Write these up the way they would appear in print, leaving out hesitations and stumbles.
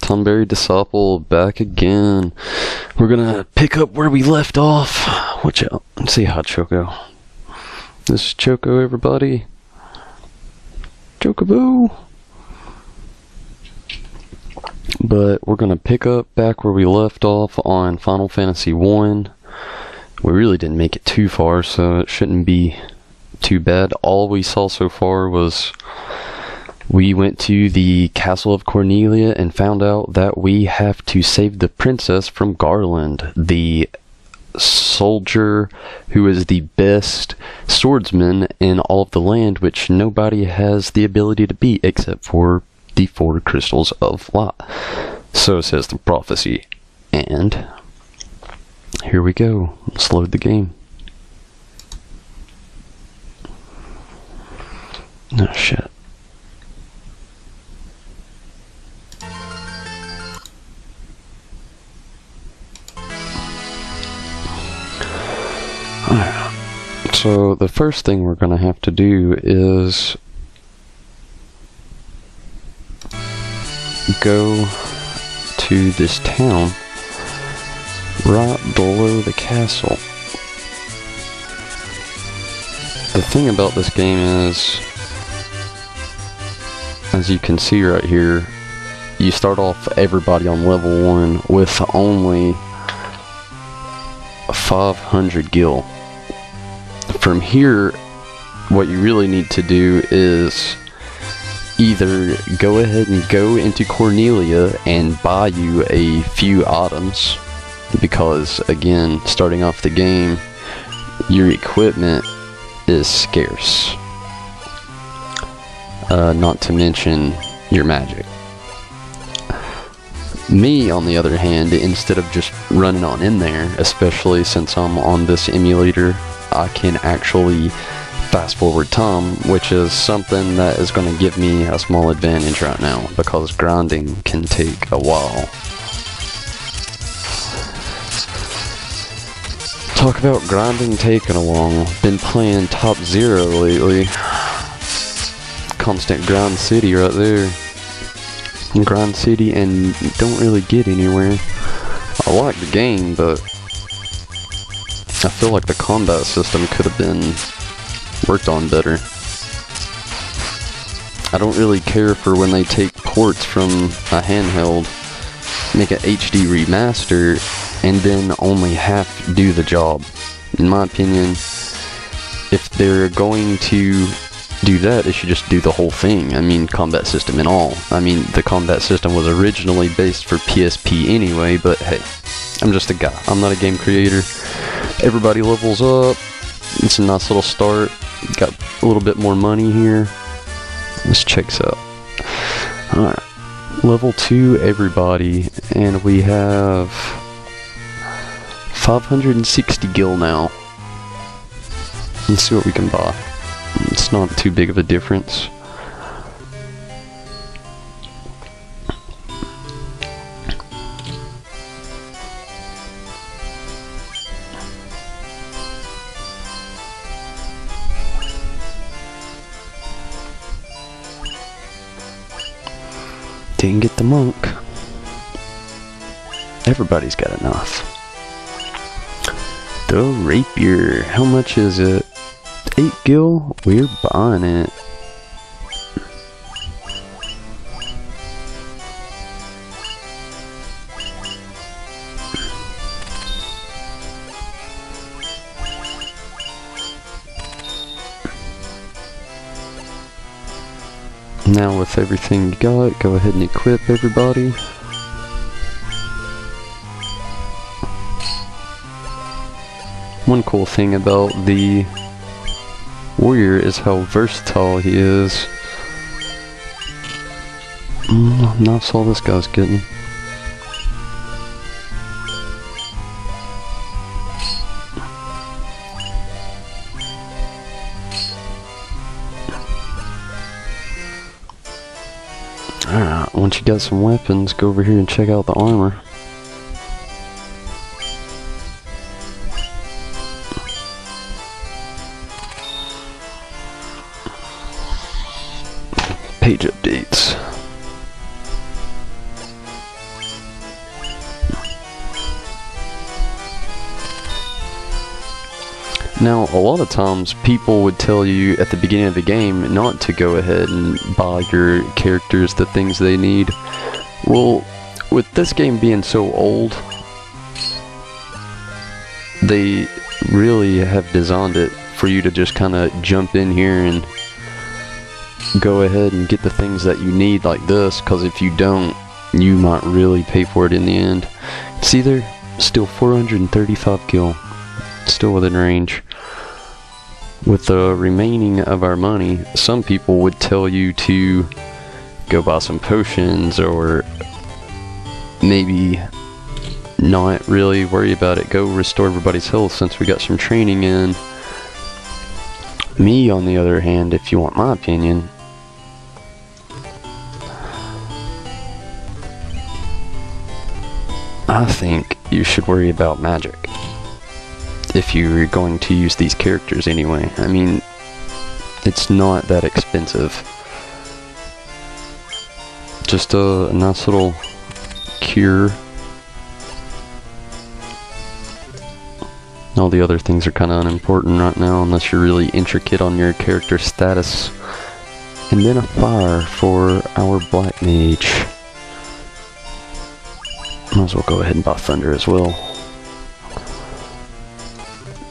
Tonberry Disciple back again. We're gonna pick up where we left off. Watch out. Let's see how Choco. This is Choco, everybody. Chocoboo! But we're gonna pick up back where we left off on Final Fantasy 1. We really didn't make it too far, so it shouldn't be too bad. All we saw so far was we went to the Castle of Cornelia and found out that we have to save the princess from Garland, the soldier who is the best swordsman in all of the land, which nobody has the ability to beat except for the 4 crystals of light. So says the prophecy. And here we go. Let's load the game. Oh shit. Alright. So the first thing we're gonna have to do is go to this town right below the castle. The thing about this game is, as you can see right here, you start off everybody on level 1 with only 500 gil. From here, what you really need to do is either go ahead and go into Cornelia and buy you a few items, because again, starting off the game, your equipment is scarce. Not to mention your magic. Me, on the other hand, instead of just running on in there, especially since I'm on this emulator, I can actually fast forward time, which is something that is going to give me a small advantage right now, because grinding can take a while. Talk about grinding taking a while. Been playing Top Zero lately. Constant grind city right there. Grind city and don't really get anywhere. I like the game, but I feel like the combat system could have been worked on better. I don't really care for when they take ports from a handheld, make an HD remaster, and then only half do the job. In my opinion, if they're going to do that, they should just do the whole thing. I mean, combat system and all. I mean, the combat system was originally based for PSP anyway, but hey, I'm just a guy. I'm not a game creator. Everybody levels up. It's a nice little start. Got a little bit more money here. Let's check this out. Alright. Level 2, everybody. And we have 560 gil now. Let's see what we can buy. It's not too big of a difference. Didn't get the monk. Everybody's got enough. The rapier. How much is it? 8 gil? We're buying it. Now with everything you got, go ahead and equip everybody. One cool thing about the warrior is how versatile he is. That's all this guy's getting. Alright, once you got some weapons, go over here and check out the armor. Page updates. Now, a lot of times people would tell you at the beginning of the game not to go ahead and buy your characters the things they need. Well, with this game being so old, they really have designed it for you to just kind of jump in here and go ahead and get the things that you need like this, because if you don't, you might really pay for it in the end. See there? Still 435 gil. Still within range. With the remaining of our money, some people would tell you to go buy some potions, or maybe not really worry about it. Go restore everybody's health since we got some training in. Me, on the other hand, if you want my opinion, I think you should worry about magic. If you're going to use these characters anyway. I mean, it's not that expensive. Just a nice little cure. All the other things are kind of unimportant right now unless you're really intricate on your character status. And then a fire for our Black Mage. Might as well go ahead and buy Thunder as well.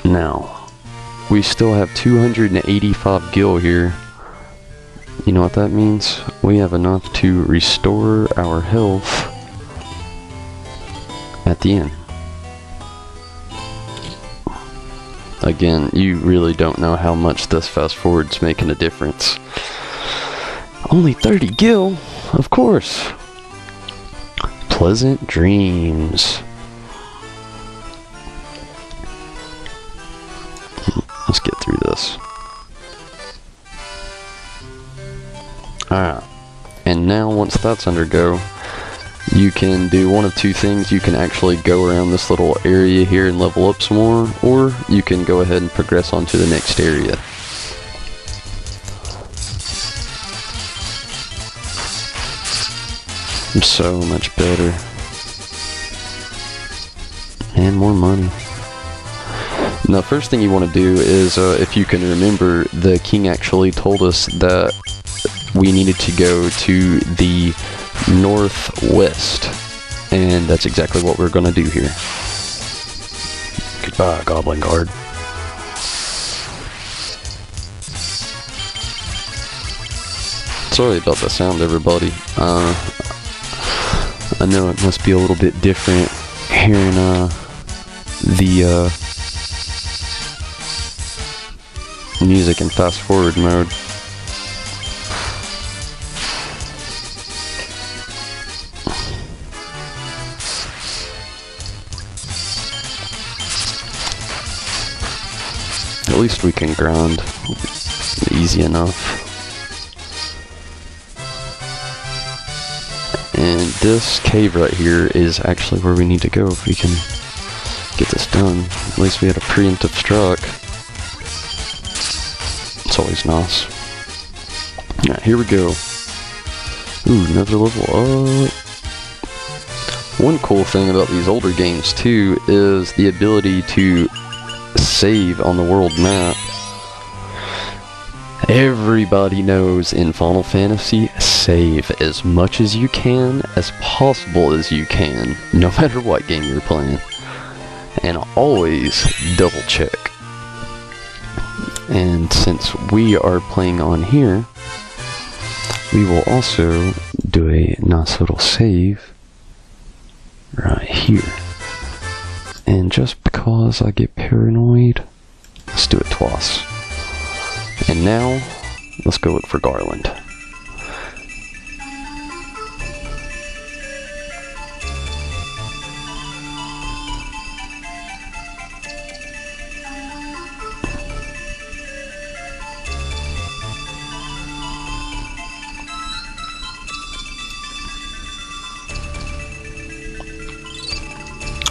Now, we still have 285 gil here. You know what that means? We have enough to restore our health at the end. Again, you really don't know how much this fast forward's making a difference. Only 30 gil, of course. Pleasant dreams. Let's get through this. Alright. And now once that's under go, you can do one of two things. You can actually go around this little area here and level up some more, or you can go ahead and progress on to the next area. So much better. And more money. Now, first thing you want to do is, if you can remember, the king actually told us that we needed to go to the northwest, and that's exactly what we're going to do here. Goodbye, Goblin Guard. Sorry about the sound, everybody. I know it must be a little bit different hearing the music in fast forward mode. At least we can grind easy enough. And this cave right here is actually where we need to go if we can get this done. At least we had a preemptive strike. It's always nice. Alright, here we go. Ooh, another level up. One cool thing about these older games too is the ability to save on the world map. Everybody knows in Final Fantasy, save as much as you can, as possible as you can, no matter what game you're playing. And always double check. And since we are playing on here, we will also do a nice little save right here. And just because I get paranoid, let's do it twice. And now, let's go look for Garland.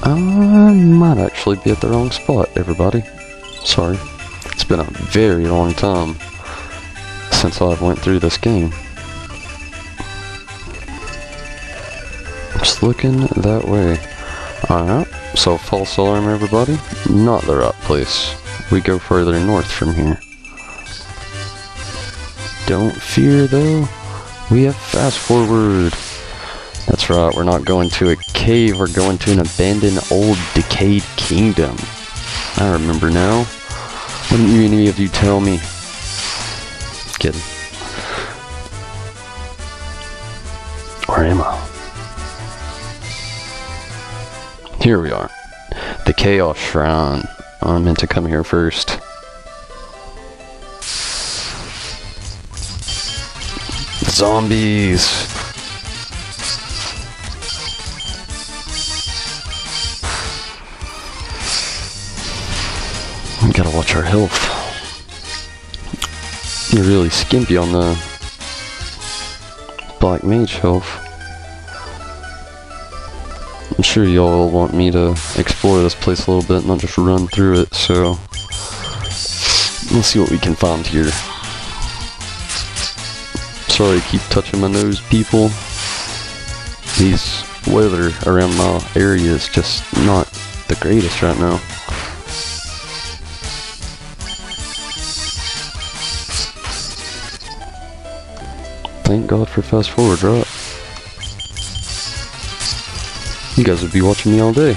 I might actually be at the wrong spot, everybody. Sorry. It's been a very long time since I've went through this game. Just looking that way. Alright, so false alarm, everybody. Not the right place. we go further north from here. Don't fear though, we have fast forward. That's right, we're not going to a cave, we're going to an abandoned old decayed kingdom. I remember now. Why didn't any of you tell me? Just kidding. Where am I? Here we are. The Chaos Shrine. I meant to come here first. Zombies! We gotta watch our health. You're really skimpy on the Black Mage health. I'm sure y'all want me to explore this place a little bit, not just run through it, so let's see what we can find here. Sorry I keep touching my nose, people. These weather around my area is just not the greatest right now. Thank God for fast forward, right? You guys would be watching me all day.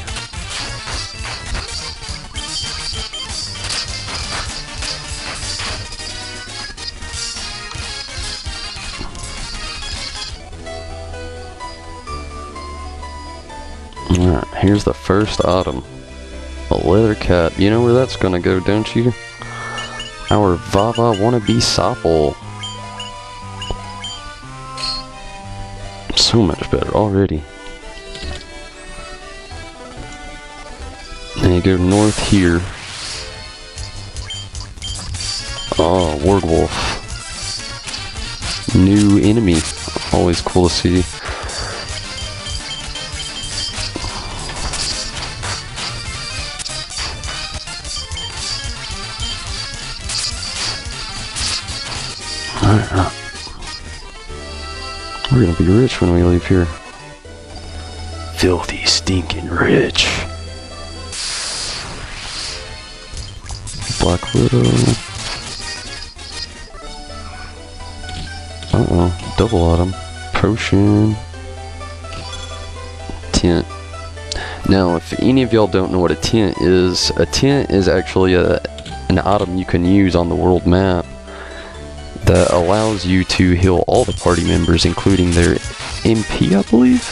Alright, here's the first item. A leather cap. You know where that's gonna go, don't you? Our Vava wannabe Sopple. So much better already. And you go north here. Oh, Wargwolf. New enemy. Always cool to see. Alright. We're gonna be rich when we leave here. Filthy, stinking rich. Black Widow. Uh-oh. Double item. Potion. Tent. Now, if any of y'all don't know what a tent is actually an item you can use on the world map that allows you to heal all the party members, including their MP, I believe?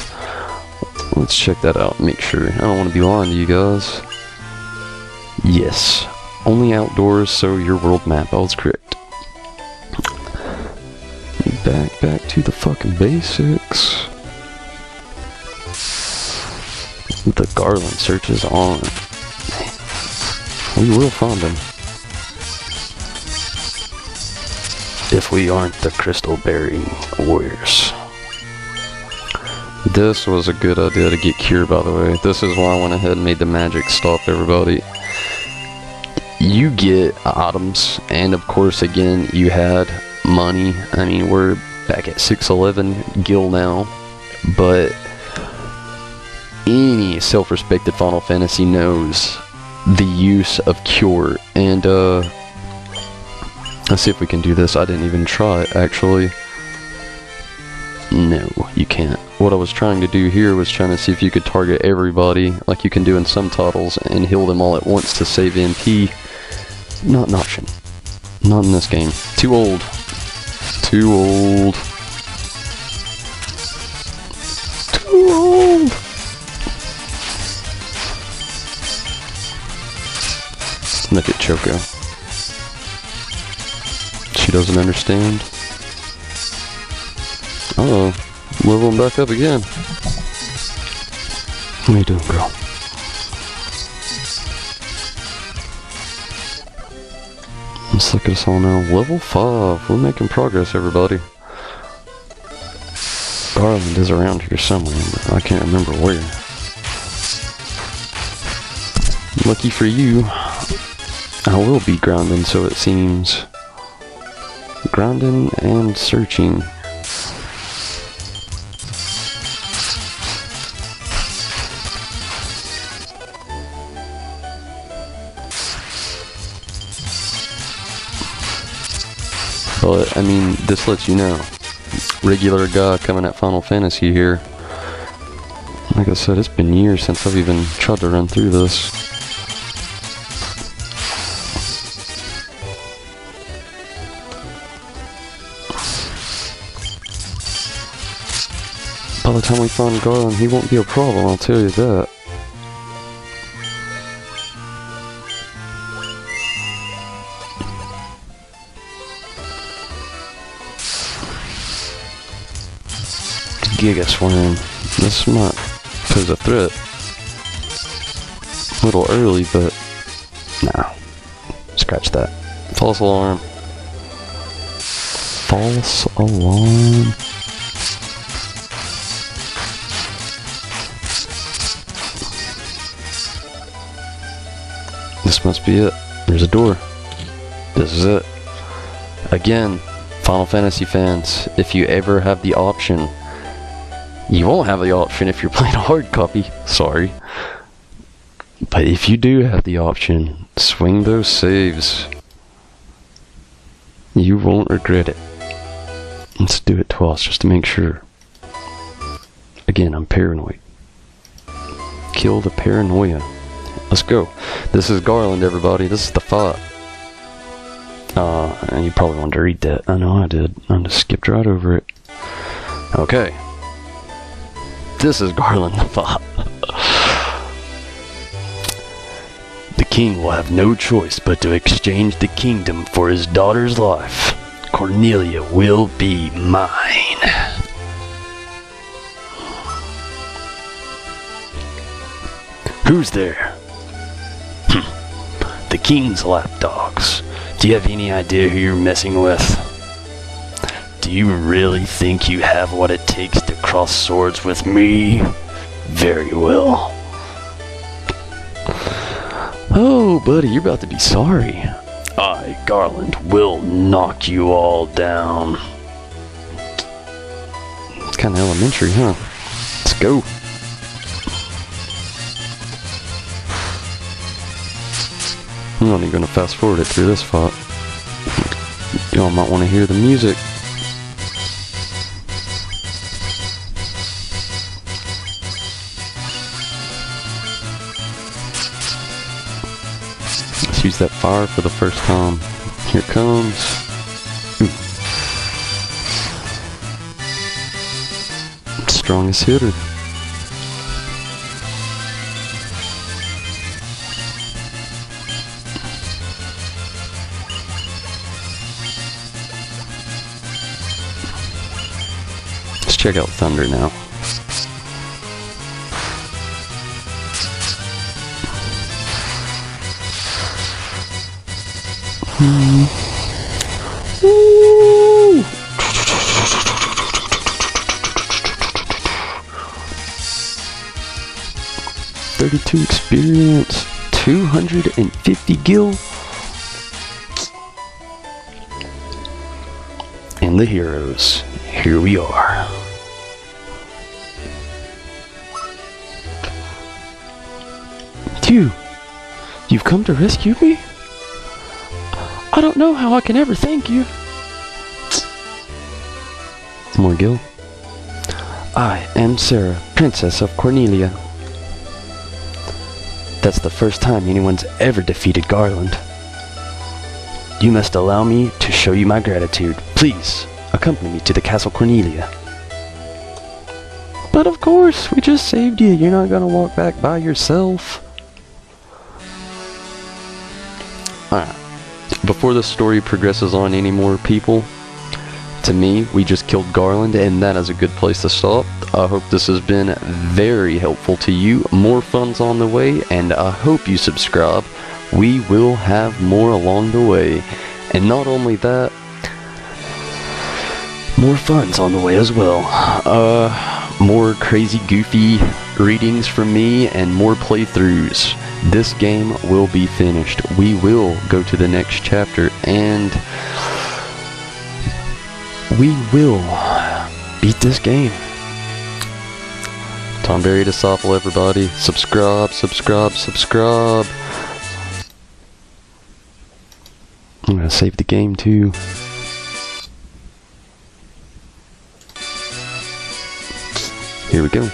Let's check that out and make sure. I don't want to be lying to you guys. Yes. Only outdoors, so your world map. I was correct. Back to the fucking basics. The Garland search is on. We will find them. If we aren't the crystal bearing warriors. This was a good idea to get cured, by the way. This is why I went ahead and made the magic stop, everybody. You get items, and of course, again, you had money. I mean, we're back at 611 gil now, but any self-respected Final Fantasy knows the use of cure, and let's see if we can do this. I didn't even try it, actually. No, you can't. What I was trying to do here was trying to see if you could target everybody, like you can do in some titles, and heal them all at once to save MP. Not an option. Not in this game. Too old. Too old. Too old! Look at Choco. She doesn't understand. Uh-oh. Leveling back up again. What are you doing, girl? Let's look at us all now. Level 5. We're making progress, everybody. Garland is around here somewhere, but I can't remember where. Lucky for you, I will be grinding, so it seems. Grinding and searching. But, I mean, this lets you know. Regular guy coming at Final Fantasy here. Like I said, it's been years since I've even tried to run through this. By the time we find Garland, he won't be a problem, I'll tell you that. Giga Swarm. This might pose a threat. A little early, but nah. Scratch that. False alarm. False alarm. This must be it. There's a door. This is it. Again, Final Fantasy fans, if you ever have the option, you won't have the option if you're playing a hard copy, sorry. But if you do have the option, swing those saves. You won't regret it. Let's do it twice just to make sure. Again, I'm paranoid. Kill the paranoia. Let's go. This is Garland, everybody. This is the fight. And you probably wanted to read that. I know I did. I just skipped right over it. Okay. This is Garland the fight. The king will have no choice but to exchange the kingdom for his daughter's life. Cornelia will be mine. Who's there? The king's lapdogs. Do you have any idea who you're messing with? Do you really think you have what it takes to cross swords with me? Very well. Oh, buddy, you're about to be sorry. I, Garland, will knock you all down. It's kind of elementary, huh? Let's go. I'm not even going to fast forward it through this fight. Y'all might want to hear the music. Let's use that fire for the first time. Here it comes. Ooh. Strongest hitter. Check out Thunder now. Woo! 32 experience, 250 gil. And the heroes, here we are. You've come to rescue me? I don't know how I can ever thank you. More Gil. I am Sarah, Princess of Cornelia. That's the first time anyone's ever defeated Garland. You must allow me to show you my gratitude. Please, accompany me to the Castle Cornelia. But of course, we just saved you. You're not gonna walk back by yourself. Alright, before the story progresses on any more people, to me, we just killed Garland, and that is a good place to stop. I hope this has been very helpful to you. More fun's on the way, and I hope you subscribe. We will have more along the way. And not only that, more fun's on the way as well. More crazy, goofy readings from me, and more playthroughs. This game will be finished. We will go to the next chapter, and we will beat this game. Tonberry Disciple, everybody. Subscribe, subscribe, subscribe. I'm gonna save the game too. Here we go.